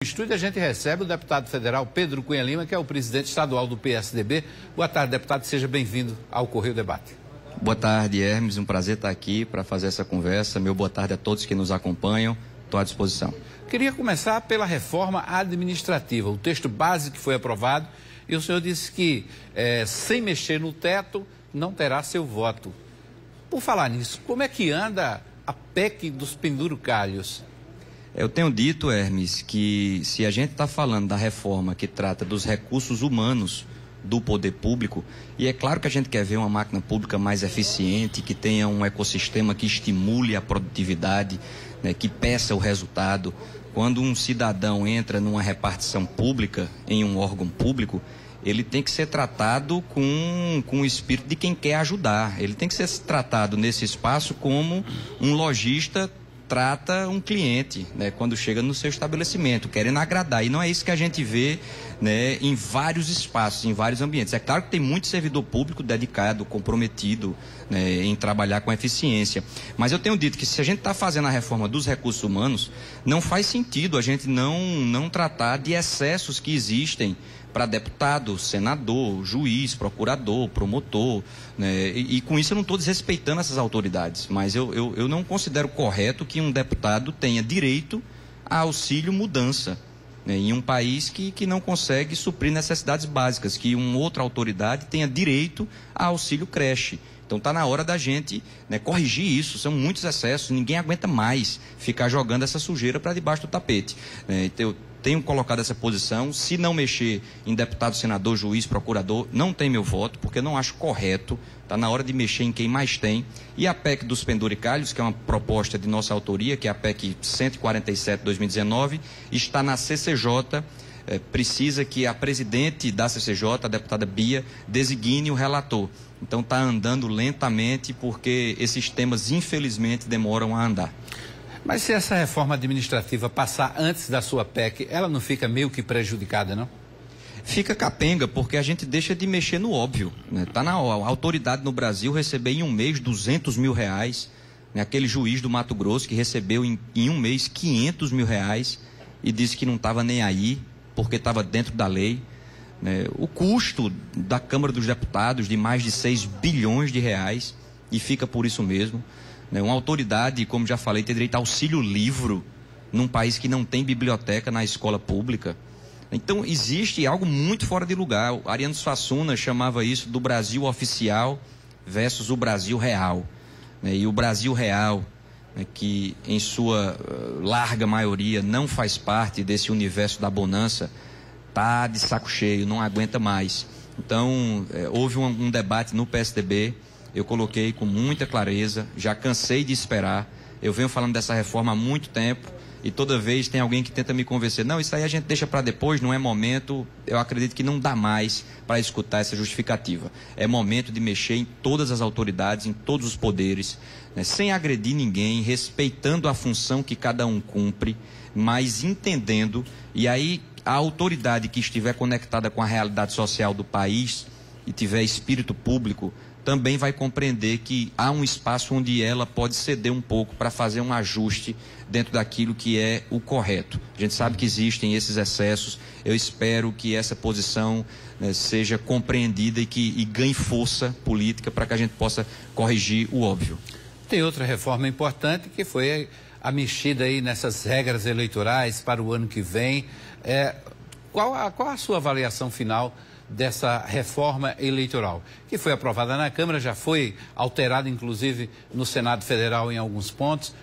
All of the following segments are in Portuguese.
No estúdio a gente recebe o deputado federal Pedro Cunha Lima, que é o presidente estadual do PSDB. Boa tarde, deputado, seja bem-vindo ao Correio Debate. Boa tarde, Hermes, um prazer estar aqui para fazer essa conversa. Meu boa tarde a todos que nos acompanham, estou à disposição. Queria começar pela reforma administrativa, o texto base que foi aprovado, e o senhor disse que, sem mexer no teto, não terá seu voto. Por falar nisso, como é que anda a PEC dos penduricalhos? Eu tenho dito, Hermes, que se a gente está falando da reforma que trata dos recursos humanos do poder público, e é claro que a gente quer ver uma máquina pública mais eficiente, que tenha um ecossistema que estimule a produtividade, né, que peça o resultado. Quando um cidadão entra numa repartição pública, em um órgão público, ele tem que ser tratado com o espírito de quem quer ajudar. Ele tem que ser tratado nesse espaço como um lojista trata um cliente, né, quando chega no seu estabelecimento, querendo agradar. E não é isso que a gente vê, né, em vários espaços, em vários ambientes. É claro que tem muito servidor público dedicado, comprometido, né, em trabalhar com eficiência. Mas eu tenho dito que se a gente está fazendo a reforma dos recursos humanos, não faz sentido a gente não tratar de excessos que existem para deputado, senador, juiz, procurador, promotor, né? E com isso eu não estou desrespeitando essas autoridades, mas eu não considero correto que um deputado tenha direito a auxílio mudança, né, em um país que não consegue suprir necessidades básicas, que uma outra autoridade tenha direito a auxílio creche. Então está na hora da gente, né, corrigir isso. São muitos excessos, ninguém aguenta mais ficar jogando essa sujeira para debaixo do tapete. Então, eu tenho colocado essa posição. Se não mexer em deputado, senador, juiz, procurador, não tem meu voto, porque eu não acho correto. Está na hora de mexer em quem mais tem. E a PEC dos penduricalhos, que é uma proposta de nossa autoria, que é a PEC 147/2019, está na CCJ. Precisa que a presidente da CCJ, a deputada Bia, designe o relator. Então está andando lentamente porque esses temas, infelizmente, demoram a andar. Mas se essa reforma administrativa passar antes da sua PEC, ela não fica meio que prejudicada, não? Fica capenga, porque a gente deixa de mexer no óbvio, né? Tá na hora. A autoridade no Brasil receber em um mês 200 mil reais, né? Aquele juiz do Mato Grosso que recebeu em um mês 500 mil reais e disse que não estava nem aí, porque estava dentro da lei. Né? O custo da Câmara dos Deputados de mais de 6 bilhões de reais, e fica por isso mesmo. Né? Uma autoridade, como já falei, tem direito a auxílio livro num país que não tem biblioteca na escola pública. Então existe algo muito fora de lugar. O Ariano Suassuna chamava isso do Brasil oficial versus o Brasil real. Né? E o Brasil real, né, que em sua larga maioria não faz parte desse universo da bonança, está de saco cheio, não aguenta mais. Então, houve um debate no PSDB, eu coloquei com muita clareza, já cansei de esperar, eu venho falando dessa reforma há muito tempo, e toda vez tem alguém que tenta me convencer, não, isso aí a gente deixa para depois, não é momento. Eu acredito que não dá mais para escutar essa justificativa. É momento de mexer em todas as autoridades, em todos os poderes, né, sem agredir ninguém, respeitando a função que cada um cumpre, mas entendendo, e aí a autoridade que estiver conectada com a realidade social do país e tiver espírito público, também vai compreender que há um espaço onde ela pode ceder um pouco para fazer um ajuste dentro daquilo que é o correto. A gente sabe que existem esses excessos, eu espero que essa posição, né, seja compreendida e ganhe força política para que a gente possa corrigir o óbvio. Tem outra reforma importante que foi a mexida aí nessas regras eleitorais para o ano que vem. Qual a sua avaliação final dessa reforma eleitoral, que foi aprovada na Câmara, já foi alterada, inclusive, no Senado Federal em alguns pontos?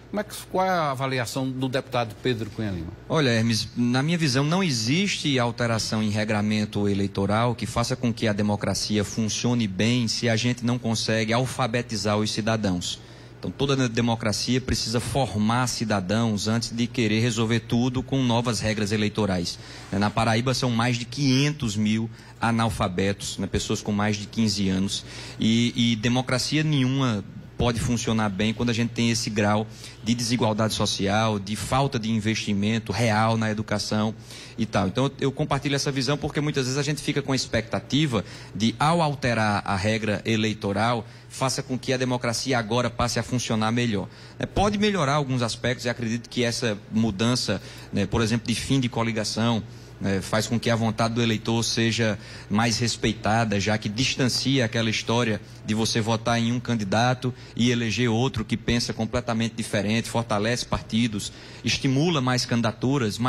Qual é a avaliação do deputado Pedro Cunha Lima? Olha, Hermes, na minha visão, não existe alteração em regramento eleitoral que faça com que a democracia funcione bem se a gente não consegue alfabetizar os cidadãos. Então, toda democracia precisa formar cidadãos antes de querer resolver tudo com novas regras eleitorais. Na Paraíba são mais de 500 mil analfabetos, né, pessoas com mais de 15 anos. E democracia nenhuma pode funcionar bem quando a gente tem esse grau de desigualdade social, de falta de investimento real na educação e tal. Então eu compartilho essa visão porque muitas vezes a gente fica com a expectativa de, ao alterar a regra eleitoral, faça com que a democracia agora passe a funcionar melhor. Pode melhorar alguns aspectos e acredito que essa mudança, por exemplo, de fim de coligação, faz com que a vontade do eleitor seja mais respeitada, já que distancia aquela história de você votar em um candidato e eleger outro que pensa completamente diferente, fortalece partidos, estimula mais candidaturas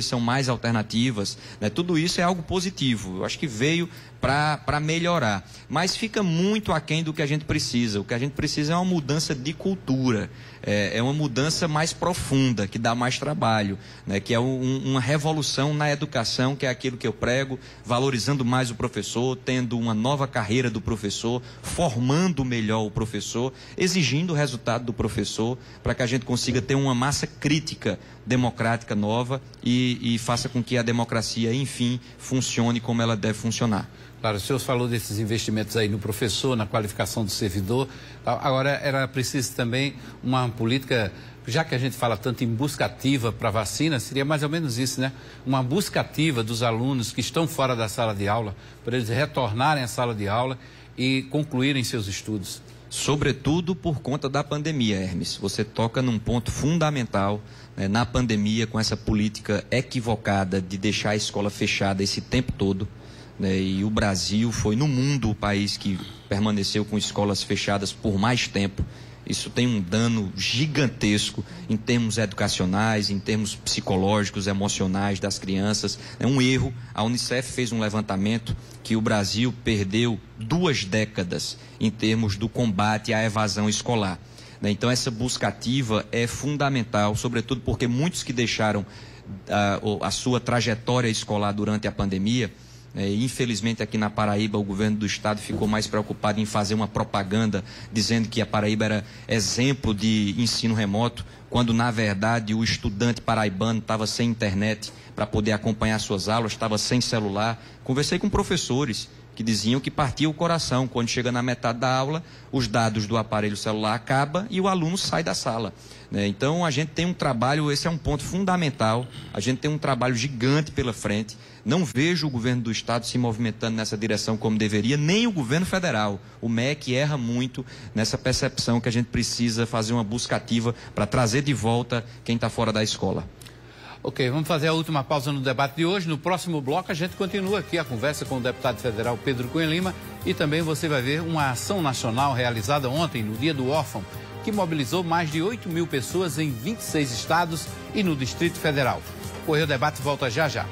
são mais alternativas, Tudo isso é algo positivo, eu acho que veio para melhorar, mas fica muito aquém do que a gente precisa. O que a gente precisa é uma mudança de cultura, é uma mudança mais profunda, que dá mais trabalho, que é uma revolução na educação, que é aquilo que eu prego, valorizando mais o professor, tendo uma nova carreira do professor, formando melhor o professor, exigindo o resultado do professor, para que a gente consiga ter uma massa crítica democrática nova e faça com que a democracia, enfim, funcione como ela deve funcionar. Claro, o senhor falou desses investimentos aí no professor, na qualificação do servidor. Agora, era preciso também uma política, já que a gente fala tanto em busca ativa para vacina, seria mais ou menos isso, Uma busca ativa dos alunos que estão fora da sala de aula, para eles retornarem à sala de aula e concluírem seus estudos. Sobretudo por conta da pandemia, Hermes. Você toca num ponto fundamental, na pandemia, com essa política equivocada de deixar a escola fechada esse tempo todo. E o Brasil foi, no mundo, o país que permaneceu com escolas fechadas por mais tempo. Isso tem um dano gigantesco em termos educacionais, em termos psicológicos, emocionais das crianças. É um erro. A Unicef fez um levantamento que o Brasil perdeu 2 décadas em termos do combate à evasão escolar. Então essa busca ativa é fundamental, sobretudo porque muitos que deixaram a sua trajetória escolar durante a pandemia, infelizmente aqui na Paraíba o governo do estado ficou mais preocupado em fazer uma propaganda dizendo que a Paraíba era exemplo de ensino remoto, quando na verdade o estudante paraibano estava sem internet para poder acompanhar suas aulas, estava sem celular. Conversei com professores que diziam que partia o coração quando chega na metade da aula, os dados do aparelho celular acabam e o aluno sai da sala. Então a gente tem um trabalho, esse é um ponto fundamental, a gente tem um trabalho gigante pela frente. Não vejo o governo do estado se movimentando nessa direção como deveria, nem o governo federal. O MEC erra muito nessa percepção que a gente precisa fazer uma busca ativa para trazer de volta quem está fora da escola. Ok, vamos fazer a última pausa no debate de hoje. No próximo bloco a gente continua aqui a conversa com o deputado federal Pedro Cunha Lima e também você vai ver uma ação nacional realizada ontem, no Dia do Órfão, que mobilizou mais de 8.000 pessoas em 26 estados e no Distrito Federal. O Correio Debate volta já já.